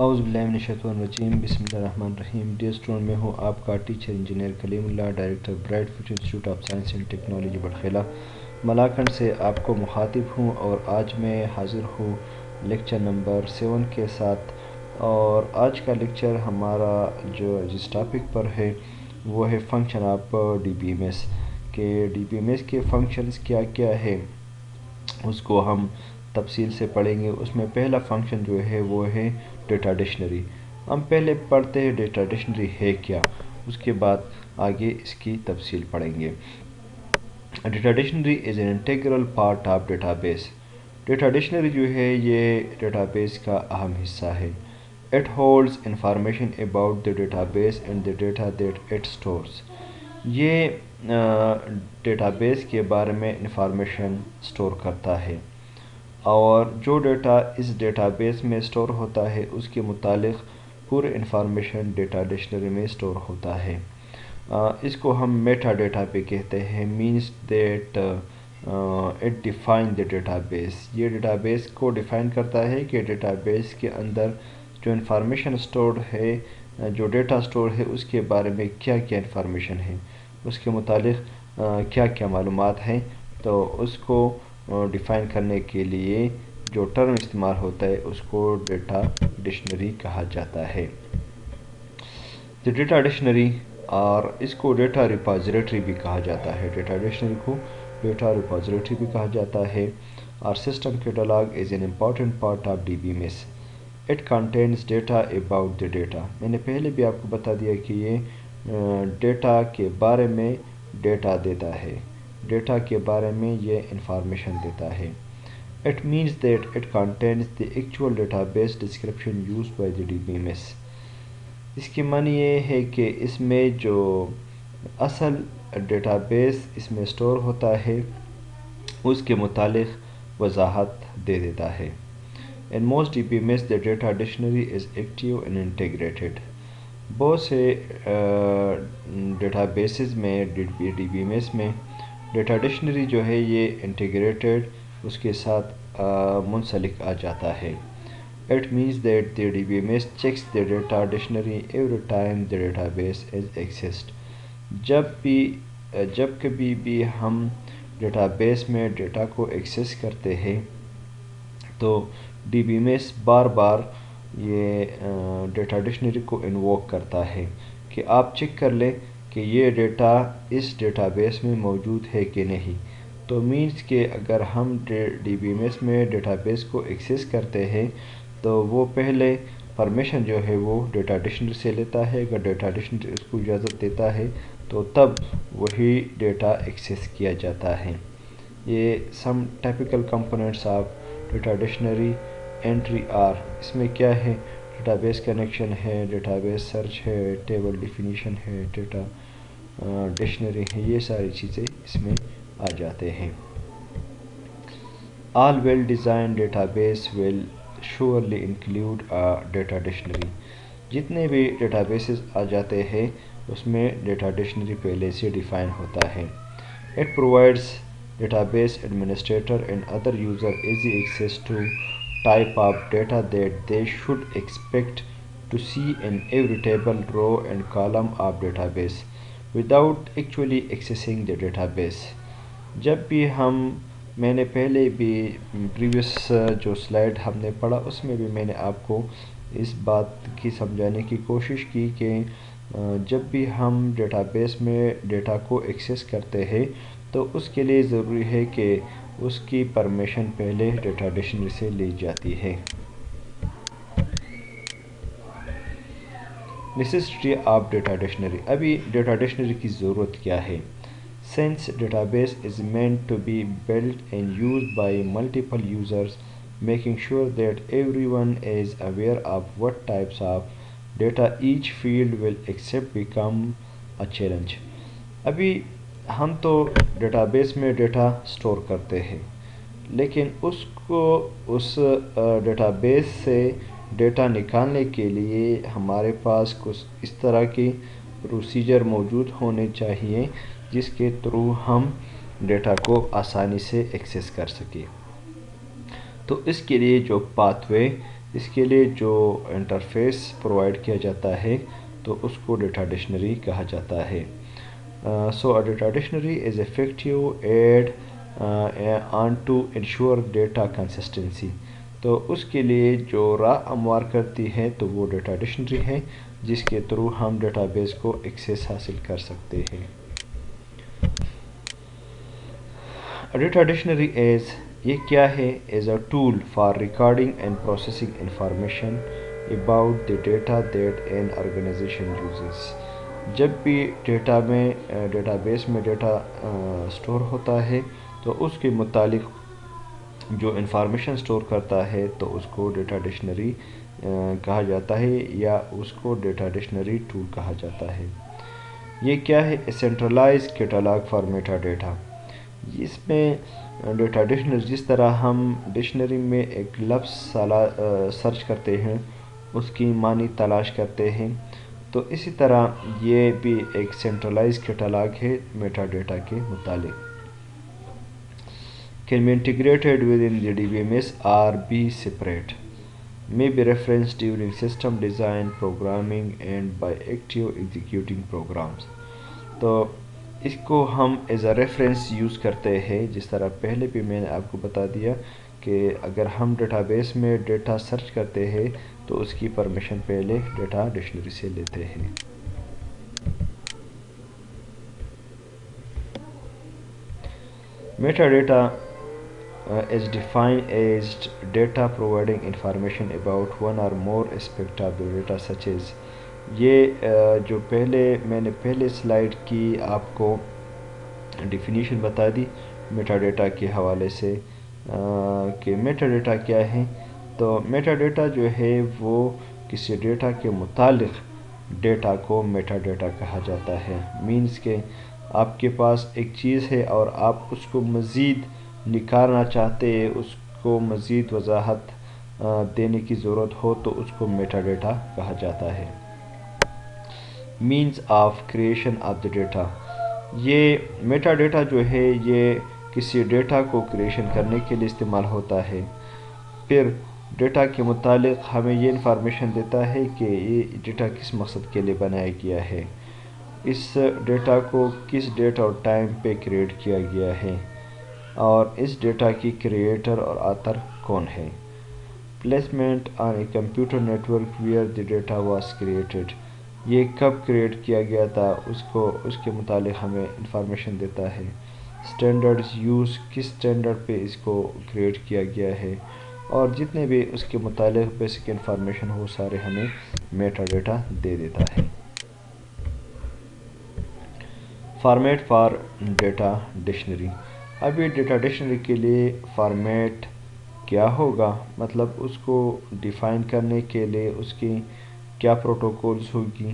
اعوذ باللہ من الشیطان الرجیم بسم اللہ الرحمن الرحیم۔ ڈیئر اسٹوڈنٹ، میں ہوں آپ کا teacher engineer Kaleem Ullah, director bright future institute of science and technology Batkhela Malakand سے آپ کو مخاطب ہوں، اور آج میں حاضر ہوں لیکچر نمبر 7 کے ساتھ۔ اور آج کا لیکچر ہمارا جو جس ٹاپک پر ہے وہ ہے function of D B M S, کہ ڈی بی ایم ایس کے فنکشنز کیا کیا ہے اس کو ہم تفصیل سے پڑھیں گے۔ اس میں پہلا فنکشن جو ہے وہ ہے ڈیٹا ڈکشنری۔ ہم پہلے پڑھتے ہیں ڈیٹا ڈکشنری ہے کیا، اس کے بعد آگے اس کی تفصیل پڑھیں گے۔ Data dictionary is an integral part of data base. Data dictionary جو ہے یہ ڈیٹا بیس کا اہم حصہ ہے۔ It holds information about the data base and the data that it stores. یہ ڈیٹا بیس کے بارے میں انفارمیشن اسٹور کرتا ہے، اور جو ڈیٹا اس ڈیٹا بیس میں اسٹور ہوتا ہے اس کے متعلق پورے انفارمیشن ڈیٹا ڈکشنری میں اسٹور ہوتا ہے۔ اس کو ہم میٹا ڈیٹا پہ کہتے ہیں، means that it define the data base. یہ ڈیٹا بیس کو ڈیفائن کرتا ہے کہ ڈیٹا بیس کے اندر جو انفارمیشن اسٹورڈ ہے، جو ڈیٹا اسٹور ہے، اس کے بارے میں کیا کیا انفارمیشن ہے، اس کے متعلق کیا کیا معلومات ہیں۔ تو اس کو ڈیفائن کرنے کے لیے جو ٹرم استعمال ہوتا ہے اس کو ڈیٹا ڈکشنری کہا جاتا ہے۔ جو ڈیٹا ڈکشنری، اور اس کو ڈیٹا ریپازیٹری بھی کہا جاتا ہے، ڈیٹا ڈکشنری کو ڈیٹا ریپازیٹری بھی کہا جاتا ہے۔ اور system catalogue is an important part of D B M S. It contains data about the data. میں نے پہلے بھی آپ کو بتا دیا کہ یہ ڈیٹا کے بارے میں ڈیٹا دیتا ہے، ڈیٹا کے بارے میں یہ انفارمیشن دیتا ہے۔ It means that it contains the actual database description used by the DBMS۔ اس کی معنی یہ ہے کہ اس میں جو اصل ڈیٹا بیس اس میں اسٹور ہوتا ہے اس کے متعلق وضاحت دے دیتا ہے۔ In most DBMS the data dictionary is active and integrated۔ بہت سے ڈیٹا بیسز میں ڈی بی ایم ایس میں ڈیٹا ڈکشنری جو ہے یہ انٹیگریٹڈ اس کے ساتھ منسلک آ جاتا ہے۔ It means that the DBMS checks the data dictionary every time the database is accessed۔ جب کبھی بھی ہم ڈیٹا بیس میں ڈیٹا کو ایکسیس کرتے ہیں تو ڈی بی ایم ایس بار بار یہ ڈیٹا ڈکشنری کو انووک کرتا ہے کہ آپ چیک کر لیں کہ یہ ڈیٹا اس ڈیٹا بیس میں موجود ہے کہ نہیں۔ تو مینس کہ اگر ہم ڈی بی ایم ایس میں ڈیٹا بیس کو ایکسیس کرتے ہیں تو وہ پہلے پرمیشن جو ہے وہ ڈیٹا ڈکشنری سے لیتا ہے۔ اگر ڈیٹا ڈکشنری اس کو اجازت دیتا ہے تو تب وہی ڈیٹا ایکسیس کیا جاتا ہے۔ یہ some typical components of data dictionary entry are, اس میں کیا ہے، ڈیٹا بیس کنیکشن ہے، ڈیٹا بیس سرچ ہے، ٹیبل ڈیفینیشن ہے، ڈیٹا ڈکشنری ہے، یہ ساری چیزیں اس میں آ جاتے ہیں۔ All well designed database will surely include a data dictionary۔ جتنے بھی ڈیٹا بیسز آ جاتے ہیں اس میں ڈیٹا ڈکشنری پہلے سے ڈیفائن ہوتا ہے۔ It provides database administrator and other user easy access to type of data that they should expect to see in every table, row and column of database without actually accessing the database۔ جب بھی میں نے پہلے بھی previous جو slide ہم نے پڑھا اس میں بھی میں نے آپ کو اس بات کی سمجھانے کی کوشش کی کہ جب بھی ہم ڈیٹا بیس میں ڈیٹا کو ایکسیس کرتے ہیں تو اس کے لیے ضروری ہے کہ اس کی پرمیشن پہلے ڈیٹا ڈکشنری سے لی جاتی ہے۔ Necessity of data dictionary. ابھی ڈیٹا ڈکشنری کی ضرورت کیا ہے؟ Since database is meant to be built and used by multiple users, making sure that everyone is aware of what types of data each field will accept become a challenge۔ ابھی ہم تو data base میں data store کرتے ہیں، لیکن اس data base سے data نکالنے کے لیے ہمارے پاس کچھ اس طرح کی پروسیجر موجود ہونے چاہیے جس کے تھرو ہم ڈیٹا کو آسانی سے ایکسیس کر سکیں۔ تو اس کے لیے جو پاتھ وے اس کے لیے جو انٹرفیس پرووائڈ کیا جاتا ہے تو اس کو ڈیٹا ڈکشنری کہا جاتا ہے. So a data dictionary is effective aid on to ensure data consistency. تو اس کے لیے جو راہ ہموار کرتی ہے تو وہ ڈیٹا ڈکشنری ہے جس کے تھرو ہم ڈیٹا بیس کو ایکسیس حاصل کر سکتے ہیں. ڈیٹا ڈکشنری یہ کیا ہے؟ Is a tool for recording and processing information about the data that an organization uses. جب بھی ڈیٹا بیس میں ڈیٹا سٹور ہوتا ہے تو اس کے متعلق جو انفارمیشن سٹور کرتا ہے تو اس کو ڈیٹا ڈکشنری کہا جاتا ہے یا اس کو ڈیٹا ڈکشنری ٹول کہا جاتا ہے. یہ کیا ہے؟ Centralized catalog for metadata. اس میں ڈیٹا ڈکشنری جس طرح ہم ڈکشنری میں ایک لفظ سرچ کرتے ہیں اس کی معنی تلاش کرتے ہیں تو اسی طرح یہ بھی ایک سینٹرلائز کیٹالاگ ہے میٹا ڈیٹا کے متعلق. Can be integrated within the DBMS or be separate. May be referenced during system design, programming and by active executing programs. تو اس کو ہم ایز اے ریفرنس یوز کرتے ہیں جس طرح پہلے بھی میں نے آپ کو بتا دیا کہ اگر ہم ڈیٹا بیس میں ڈیٹا سرچ کرتے ہیں تو اس کی پرمیشن پہلے ڈیٹا ڈکشنری سے لیتے ہیں. Meta data is defined as data providing information about one or more aspect of the data such as. یہ جو میں نے پہلے سلائیڈ کی آپ کو ڈیفینیشن بتا دی میٹا ڈیٹا کے حوالے سے کہ میٹا ڈیٹا کیا ہے. تو میٹا ڈیٹا جو ہے وہ کسی ڈیٹا کے متعلق ڈیٹا کو میٹا ڈیٹا کہا جاتا ہے. مینس کہ آپ کے پاس ایک چیز ہے اور آپ اس کو مزید نکھارنا چاہتے ہیں، اس کو مزید وضاحت دینے کی ضرورت ہو تو اس کو میٹا ڈیٹا کہا جاتا ہے. Means of creation of the data. یہ میٹا ڈیٹا جو ہے یہ کسی ڈیٹا کو کریشن کرنے کے لیے استعمال ہوتا ہے. پھر ڈیٹا کے متعلق ہمیں یہ انفارمیشن دیتا ہے کہ یہ ڈیٹا کس مقصد کے لیے بنایا گیا ہے، اس ڈیٹا کو کس ڈیٹ اور ٹائم پہ کریٹ کیا گیا ہے اور اس ڈیٹا کی کریٹر اور آتھر کون ہے. Placement on a computer network where the data was واز کریٹڈ. یہ کب کریٹ کیا گیا تھا اس کے متعلق ہمیں انفارمیشن دیتا ہے. اسٹینڈرڈز یوز، کس اسٹینڈرڈ پہ اس کو کریٹ کیا گیا ہے اور جتنے بھی اس کے متعلق بیسک انفارمیشن ہو سارے ہمیں میٹا ڈیٹا دے دیتا ہے. Format for data dictionary. اب یہ ڈیٹا ڈکشنری کے لیے فارمیٹ کیا ہوگا، مطلب اس کو ڈیفائن کرنے کے لیے اس کی کیا پروٹوکولز ہوگی،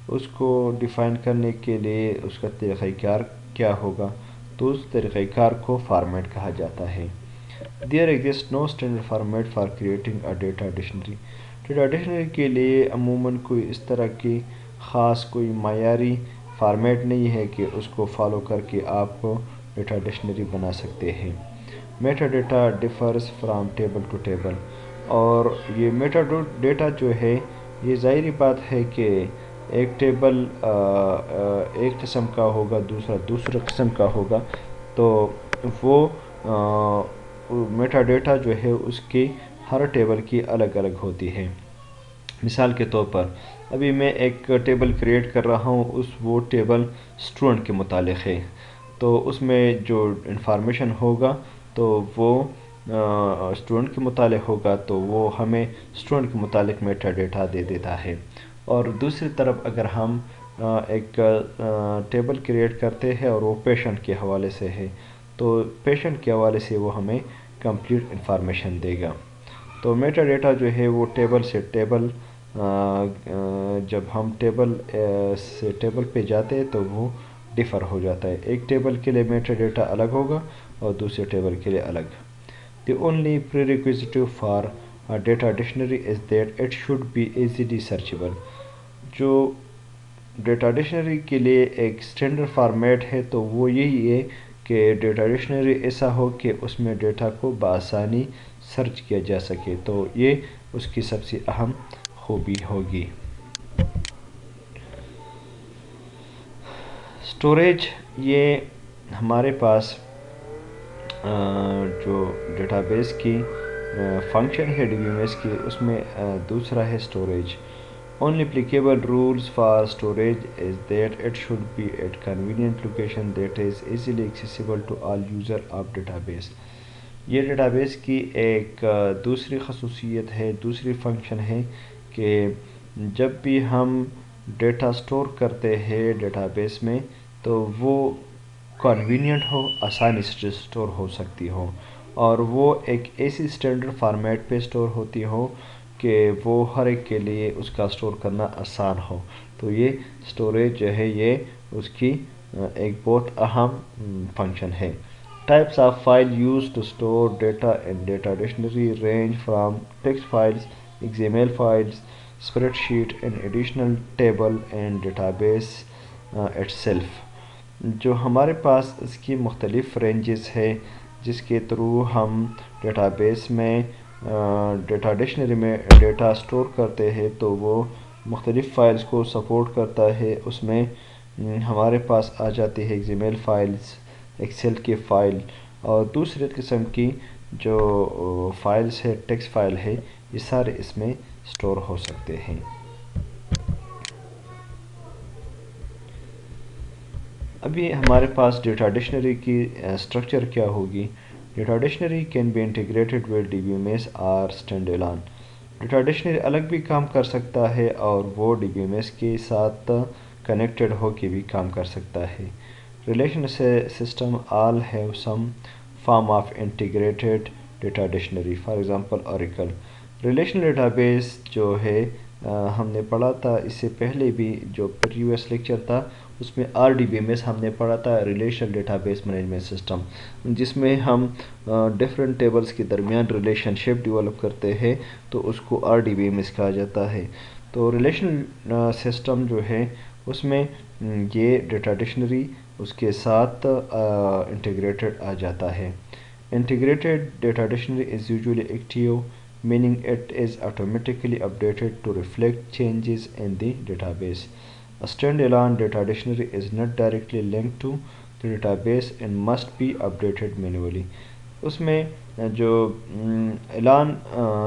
اس کو ڈیفائن کرنے کے لیے اس کا طریقہ کار کیا ہوگا، تو اس طریقہ کار کو فارمیٹ کہا جاتا ہے. There exists no standard format for creating a data dictionary. Data dictionary کے لیے عموماً کوئی اس طرح کی خاص کوئی معیاری فارمیٹ نہیں ہے کہ اس کو فالو کر کے آپ کو ڈیٹا ڈکشنری بنا سکتے ہیں. Meta data differs from table to table. اور یہ میٹا ڈیٹا جو ہے یہ ظاہری بات ہے کہ ایک ٹیبل ایک قسم کا ہوگا، دوسرا قسم کا ہوگا، تو وہ میٹا ڈیٹا جو ہے اس کی ہر ٹیبل کی الگ الگ ہوتی ہے. مثال کے طور پر ابھی میں ایک ٹیبل کریٹ کر رہا ہوں، وہ ٹیبل اسٹوڈنٹ کے متعلق ہے، تو اس میں جو انفارمیشن ہوگا تو وہ اسٹوڈنٹ کے متعلق ہوگا، تو وہ ہمیں اسٹوڈنٹ کے متعلق میٹا ڈیٹا دے دیتا ہے. اور دوسری طرف اگر ہم ایک ٹیبل کریٹ کرتے ہیں اور وہ پیشنٹ کے حوالے سے ہے تو پیشنٹ کے حوالے سے وہ ہمیں کمپلیٹ انفارمیشن دے گا. تو میٹا ڈیٹا جو ہے وہ ٹیبل سے ٹیبل جب ہم ٹیبل سے ٹیبل پہ جاتے ہیں تو وہ ڈیفر ہو جاتا ہے. ایک ٹیبل کے لیے میٹا ڈیٹا الگ ہوگا اور دوسرے ٹیبل کے لیے الگ. The only prerequisite for a data dictionary is that it should be easily searchable. جو ڈیٹا ڈکشنری کے لیے ایک اسٹینڈرڈ فارمیٹ ہے تو وہ یہی ہے کہ ڈیٹا ڈکشنری ایسا ہو کہ اس میں ڈیٹا کو بآسانی سرچ کیا جا سکے. تو یہ اس کی سب سے اہم خوبی ہوگی۔ اسٹوریج یہ ہمارے پاس جو ڈیٹا بیس کی فنکشن ہے ڈی بی ایم ایس کی، اس میں دوسرا ہے storage. Only applicable rules for storage is that it should be at convenient location that is easily accessible to all user of database۔ یہ ڈیٹا بیس کی ایک دوسری خصوصیت ہے، دوسری فنکشن ہے کہ جب بھی ہم ڈیٹا سٹور کرتے ہیں ڈیٹا بیس میں تو وہ کنوینئنٹ ہو، آسانی سے سٹور ہو سکتی ہو، اور وہ ایک ایسی اسٹینڈرڈ فارمیٹ پہ سٹور ہوتی ہو کہ وہ ہر ایک کے لیے اس کا سٹور کرنا آسان ہو۔ تو یہ سٹوریج جو ہے یہ اس کی ایک بہت اہم فنکشن ہے۔ Types of file use to store data in data dictionary range from text files, X M L files, spreadsheet in additional table and database itself. جو ہمارے پاس اس کی مختلف رینجز ہے جس کے تھرو ہم data base میں data dictionary میں ڈیٹا سٹور کرتے ہیں، تو وہ مختلف فائلز کو سپورٹ کرتا ہے۔ اس میں ہمارے پاس آ جاتی ہے X M L files, Excel کی فائل، اور دوسرے قسم کی جو فائلز ہے ٹیکسٹ فائل ہے، یہ سارے اس میں سٹور ہو سکتے ہیں۔ ابھی ہمارے پاس ڈیٹا ڈکشنری کی اسٹرکچر کیا ہوگی۔ Data dictionary can be integrated with D B M S اور اسٹینڈ الون۔ ڈیٹا ڈکشنری الگ بھی کام کر سکتا ہے اور وہ ڈی بی ایم ایس کے ساتھ کنیکٹڈ ہو کے بھی کام کر سکتا ہے۔ Relation system all have some form of integrated data dictionary, for example Oracle. Relational data base جو ہے ہم نے پڑھا تھا اس سے پہلے بھی، جو پریویس لیکچر تھا اس میں R D B M S ہم نے پڑھا تھا، relational database management system, جس میں ہم ڈفرینٹ ٹیبلز کے درمیان ریلیشن شپ ڈیولپ کرتے ہیں، تو اس کو R D B M S کہا جاتا ہے۔ تو ریلیشنل سسٹم جو ہے اس میں یہ ڈیٹا ڈکشنری اس کے ساتھ انٹیگریٹڈ آ جاتا ہے۔ Integrated data dictionary is usually active meaning it is automatically updated to reflect changes in the database. A standalone data dictionary is not directly linked to the database and must be updated manually۔ اس میں جو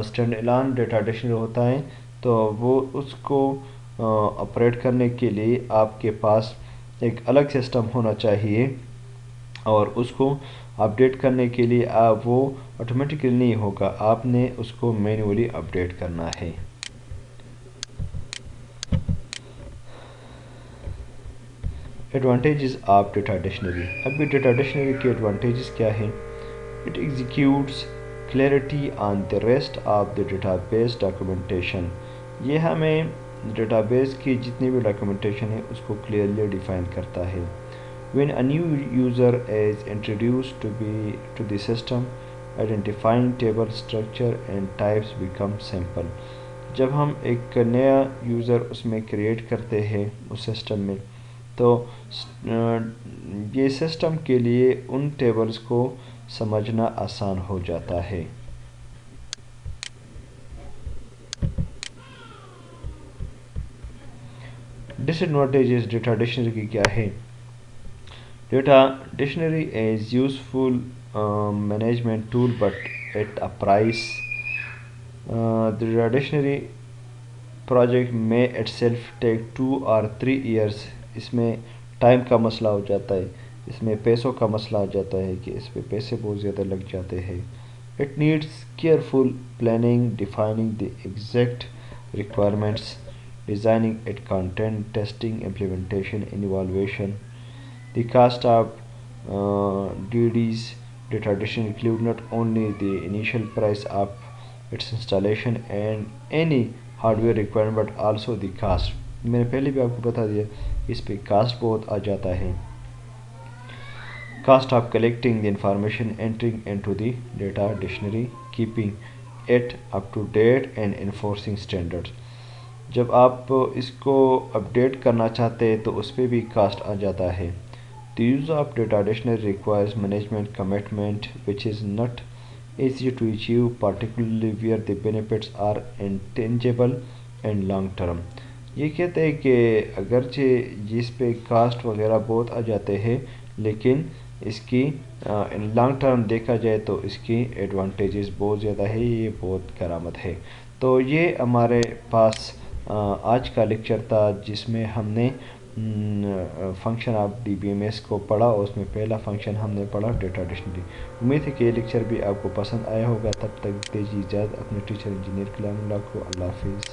stand alone data dictionary ہوتا ہے تو وہ اس کو operate کرنے کے لیے آپ کے پاس ایک الگ سسٹم ہونا چاہیے، اور اس کو اپڈیٹ کرنے کے لیے وہ آٹومیٹکلی نہیں ہوگا، آپ نے اس کو مینولی اپڈیٹ کرنا ہے۔ Advantages of data dictionary. ابھی ڈیٹا ڈکشنری کے ایڈوانٹیجز کیا ہیں؟ It executes clarity on the rest of the database documentation. یہ ہمیں ڈیٹا بیس کی جتنی بھی ڈاکیومنٹیشن ہے اس کو کلیئرلی ڈیفائن کرتا ہے۔ When a new user is introduced to the system, identifying table structure and types become simple۔ جب ہم ایک نیا یوزر اس میں کریٹ کرتے ہیں اس سسٹم میں، تو یہ سسٹم کے لیے ان ٹیبلز کو سمجھنا آسان ہو جاتا ہے۔ ڈس ایڈوانٹیجز ڈیٹا ڈکشنری کی کیا ہے؟ Data dictionary is useful management tool but at a price۔ The data dictionary project may itself take 2 or 3 years۔ اس میں ٹائم کا مسئلہ ہو جاتا ہے، اس میں پیسوں کا مسئلہ آ جاتا ہے کہ اس پہ پیسے بہت زیادہ لگ جاتے ہیں۔ It needs careful planning, defining the exact requirements, designing its content, testing, implementation and evaluation۔ The cost of DD's data dictionary include not only the initial price of its installation and any hardware requirement but also the cost۔ میں نے پہلے بھی آپ کو بتا دیا اس پہ cost بہت آ جاتا ہے۔ Cost of collecting the information, entering into the data dictionary, keeping it up to date and enforcing standards۔ جب آپ اس کو اپڈیٹ کرنا چاہتے ہیں تو اس پہ بھی کاسٹ آ جاتا ہے۔ The use of data dictionary requires management commitment which is not easy to achieve, particularly where the benefits are intangible and long term. یہ کہتے ہیں کہ اگرچہ جس پہ کاسٹ وغیرہ بہت آ جاتے ہیں لیکن اس کی لانگ ٹرم دیکھا جائے تو اس کی ایڈوانٹیجز بہت زیادہ ہے، یہ بہت کرامت ہے۔ تو یہ ہمارے پاس آج کا لیکچر تھا جس میں ہم نے function of D B M S کو پڑھا اور اس میں پہلا فنکشن ہم نے پڑھا ڈیٹا ڈکشنری۔ امید ہے کہ یہ لیکچر بھی آپ کو پسند آیا ہوگا۔ تب تک دیجیے اجازت اپنے ٹیچر انجینئر کلیم اللہ کو۔ اللہ حافظ۔